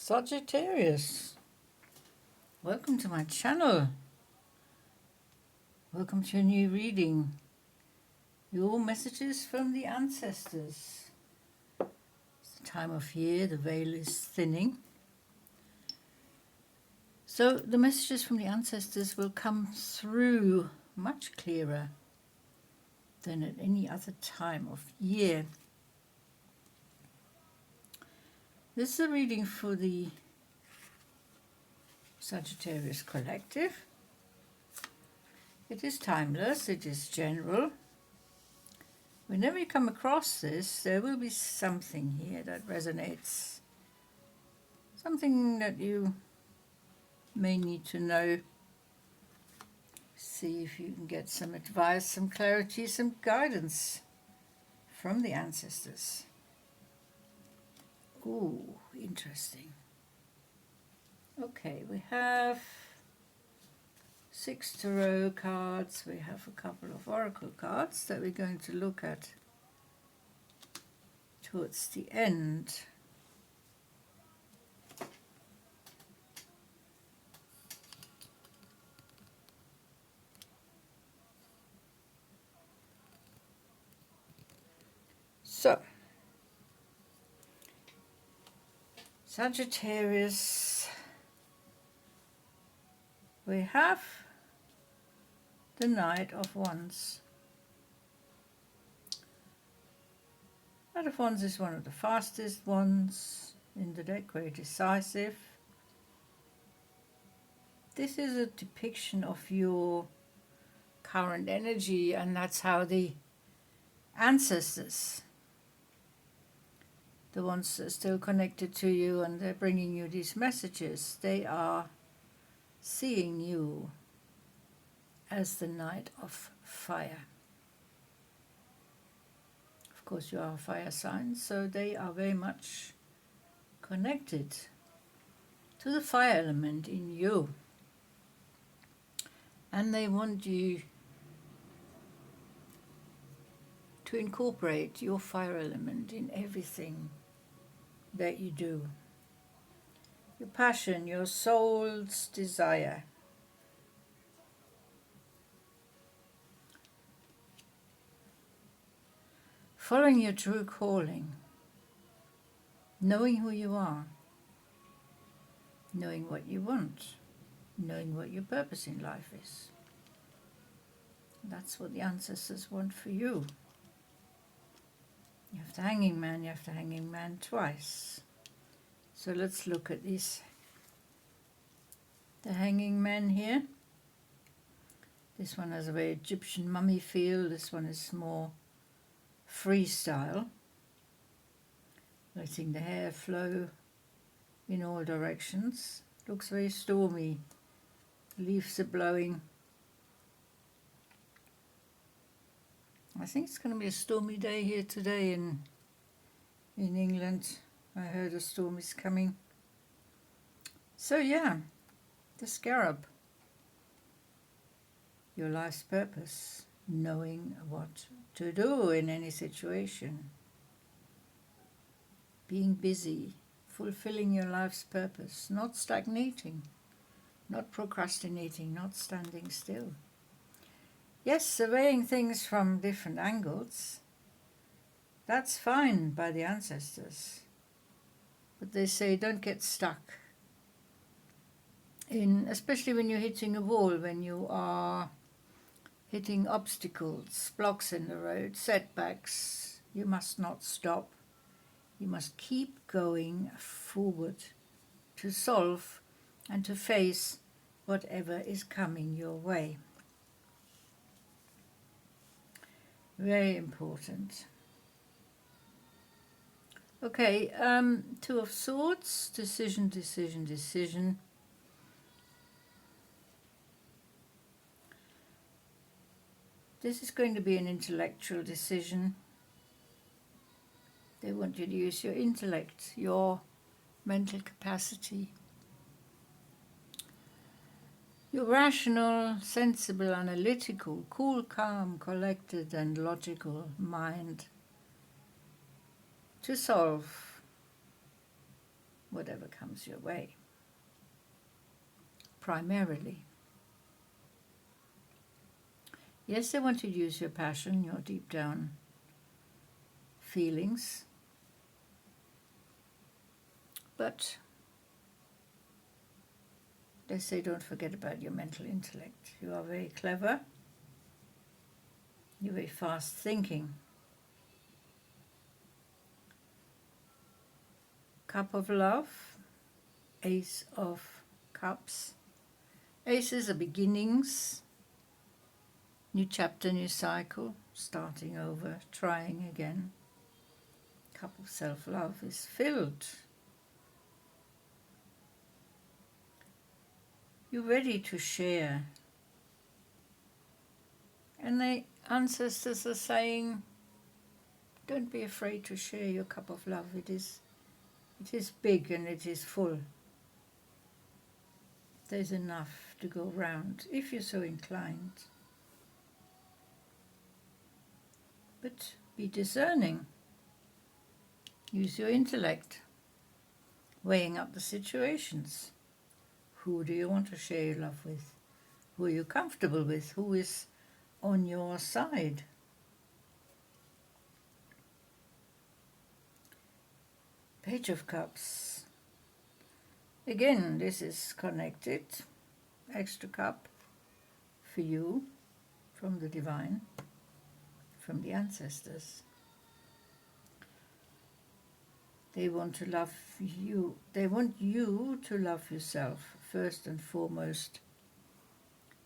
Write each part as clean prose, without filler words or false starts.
Sagittarius, welcome to my channel. Welcome to a new reading. Your messages from the ancestors. It's the time of year, the veil is thinning. So the messages from the ancestors will come through much clearer than at any other time of year. This is a reading for the Sagittarius collective. It is timeless, it is general. Whenever you come across this, there will be something here that resonates. Something that you may need to know. See if you can get some advice, some clarity, some guidance from the ancestors. Ooh, interesting. Okay, we have 6 tarot cards. We have a couple of oracle cards that we're going to look at towards the end. So, Sagittarius, we have the Knight of Wands. Knight of Wands is one of the fastest ones in the deck, very decisive. This is a depiction of your current energy, and that's how the ancestors, the ones that are still connected to you and they're bringing you these messages, they are seeing you as the Knight of Fire. Of course, you are a fire sign, so they are very much connected to the fire element in you. And they want you to incorporate your fire element in everything that you do. Your passion, your soul's desire. Following your true calling. Knowing who you are. Knowing what you want. Knowing what your purpose in life is. That's what the ancestors want for you. You have the Hanging Man, you have the Hanging Man twice. So let's look at this. The Hanging Man here. This one has a very Egyptian mummy feel. This one is more freestyle. Letting the hair flow in all directions. Looks very stormy. Leaves are blowing. I think it's going to be a stormy day here today in England. I heard a storm is coming. So yeah, the Scarab. Your life's purpose. Knowing what to do in any situation. Being busy. Fulfilling your life's purpose. Not stagnating. Not procrastinating. Not standing still. Yes, surveying things from different angles, that's fine by the ancestors. But they say don't get stuck in, especially when you're hitting a wall, when you are hitting obstacles, blocks in the road, setbacks. You must not stop. You must keep going forward to solve and to face whatever is coming your way. Very important. Okay, Two of Swords, decision, decision, decision. This is going to be an intellectual decision. They want you to use your intellect, your mental capacity. Your rational, sensible, analytical, cool, calm, collected and logical mind to solve whatever comes your way, primarily. Yes, they want to use your passion, your deep down feelings, but they say don't forget about your mental intellect. You are very clever, you're very fast thinking. Cup of love, Ace of Cups. Aces are beginnings, new chapter, new cycle, starting over, trying again. Cup of self-love is filled. You're ready to share. And the ancestors are saying, don't be afraid to share your cup of love. It is big and it is full. There's enough to go round, if you're so inclined. But be discerning. Use your intellect, weighing up the situations. Who do you want to share your love with? Who are you comfortable with? Who is on your side? Page of Cups. Again, this is connected. Extra cup for you from the divine, from the ancestors. They want to love you. They want you to love yourself first and foremost,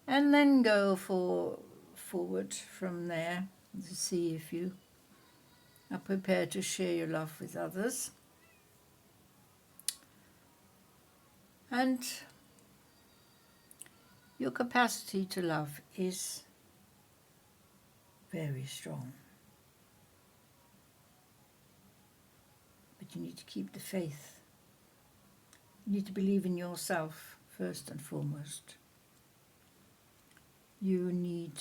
and then go forward from there to see if you are prepared to share your love with others. And your capacity to love is very strong. But you need to keep the faith. You need to believe in yourself first and foremost. You need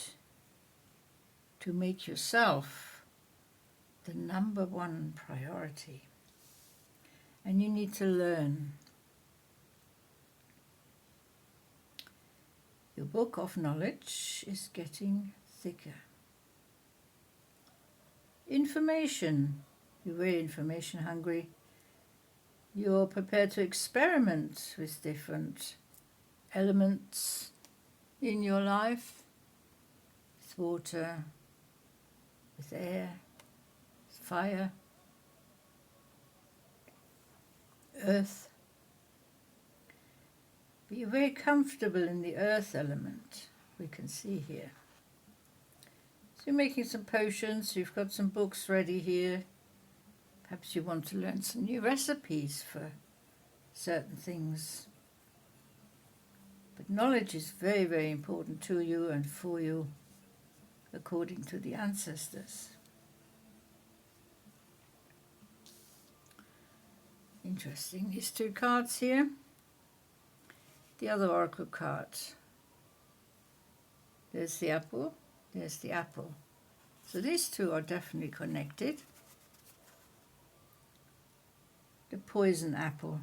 to make yourself the number one priority. And you need to learn. Your book of knowledge is getting thicker. Information. You're very information hungry. You're prepared to experiment with different elements in your life, with water, with air, with fire, earth. But you're very comfortable in the earth element, we can see here. So you're making some potions, you've got some books ready here. Perhaps you want to learn some new recipes for certain things. But knowledge is very, very important to you and for you, according to the ancestors. Interesting, these two cards here. The other oracle card. There's the apple, there's the apple. So these two are definitely connected. The poison apple.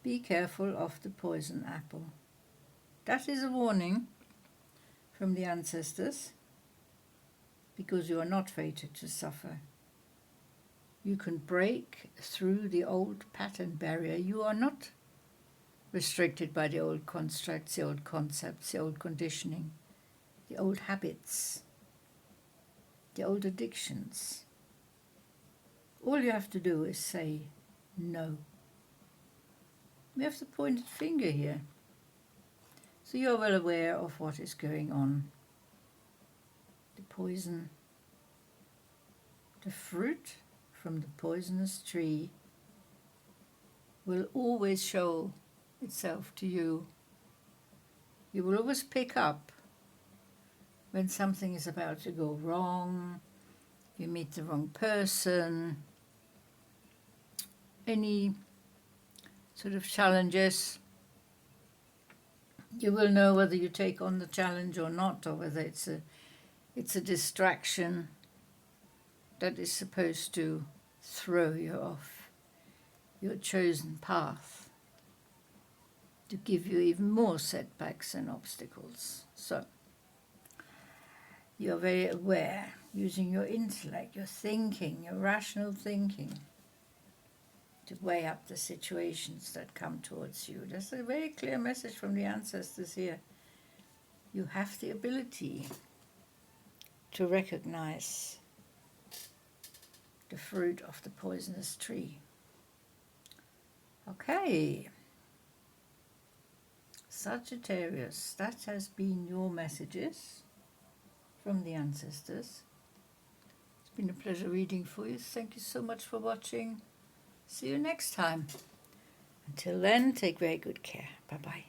Be careful of the poison apple. That is a warning from the ancestors, because you are not fated to suffer. You can break through the old pattern barrier. You are not restricted by the old constructs, the old concepts, the old conditioning, the old habits, the old addictions. All you have to do is say no. We have the pointed finger here. So you're well aware of what is going on. The poison, the fruit from the poisonous tree will always show itself to you. You will always pick up when something is about to go wrong, you meet the wrong person, any sort of challenges. You will know whether you take on the challenge or not, or whether it's a distraction that is supposed to throw you off your chosen path, to give you even more setbacks and obstacles. So you're very aware, using your intellect, your thinking, your rational thinking, to weigh up the situations that come towards you. There's a very clear message from the ancestors here. You have the ability to recognize the fruit of the poisonous tree. Okay, Sagittarius, that has been your messages from the ancestors. It's been a pleasure reading for you. Thank you so much for watching. See you next time. Until then, take very good care. Bye-bye.